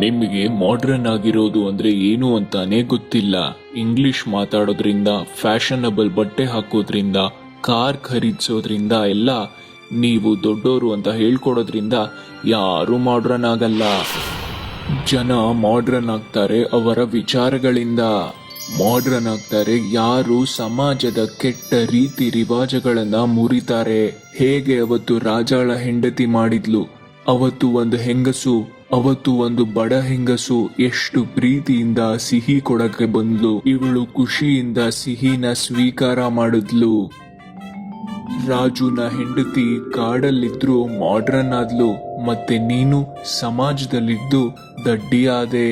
ನಿಮಗೆ ಮಾಡ್ರನ್ ಆಗಿರೋದು ಅಂದ್ರೆ ಏನು ಅಂತಾನೆ ಗೊತ್ತಿಲ್ಲ. ಇಂಗ್ಲಿಷ್ ಮಾತಾಡೋದ್ರಿಂದ, ಫ್ಯಾಷನಬಲ್ ಬಟ್ಟೆ ಹಾಕೋದ್ರಿಂದ, ಕಾರ್ ಖರೀದಿಸೋದ್ರಿಂದ ಎಲ್ಲ ನೀವು ದೊಡ್ಡೋರು ಅಂತ ಹೇಳ್ಕೊಡೋದ್ರಿಂದ ಯಾರು ಮಾಡ್ರನ್ ಆಗಲ್ಲ. ಜನ ಮಾಡ್ರನ್ ಆಗ್ತಾರೆ ಅವರ ವಿಚಾರಗಳಿಂದ. ಮಾಡ್ರನ್ ಆಗ್ತಾರೆ ಯಾರು ಸಮಾಜದ ಕೆಟ್ಟ ರೀತಿ ರಿವಾಜಗಳನ್ನ ಮುರಿತಾರೆ. ಹೇಗೆ ಅವತ್ತು ರಾಜಾಳ ಹೆಂಡತಿ ಮಾಡಿದ್ಲು. ಅವತ್ತು ಒಂದು ಬಡ ಹೆಂಗಸು ಎಷ್ಟು ಪ್ರೀತಿಯಿಂದ ಸಿಹಿ ಕೊಡಕ್ಕೆ ಬಂದ್ಲು. ಇವಳು ಖುಷಿಯಿಂದ ಸಿಹಿನ ಸ್ವೀಕಾರ ಮಾಡಿದ್ಲು. ರಾಜುನ ಹೆಂಡತಿ ಕಾಡಲ್ಲಿದ್ರು ಮಾಡ್ರನ್ ಆದ್ಲು. ಮತ್ತೆ ನೀನು ಸಮಾಜದಲ್ಲಿದ್ದು ದಡ್ಡಿ ಆದೆ.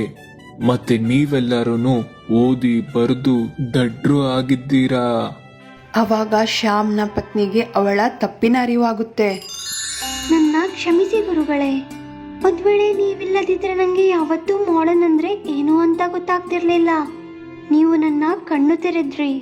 ಮತ್ತೆ ನೀವೆಲ್ಲರೂ ಓದಿ ಬರೆದು ದಡ್ರು ಆಗಿದ್ದೀರಾ. ಅವಾಗ ಶ್ಯಾಮ್ನ ಪತ್ನಿಗೆ ಅವಳ ತಪ್ಪಿನ ಅರಿವಾಗುತ್ತೆ. ನನ್ನ ಕ್ಷಮಿಸಿ ಗುರುಗಳೇ. ಒಂದ್ ವೇಳೆ ನೀವಿಲ್ಲದಿದ್ರೆ ನಂಗೆ ಯಾವತ್ತೂ ಮಾಡರ್ನ್ ಅಂದ್ರೆ ಏನು ಅಂತ ಗೊತ್ತಾಗ್ತಿರ್ಲಿಲ್ಲ. ನೀವು ನನ್ನ ಕಣ್ಣು ತೆರೆದ್ರಿ.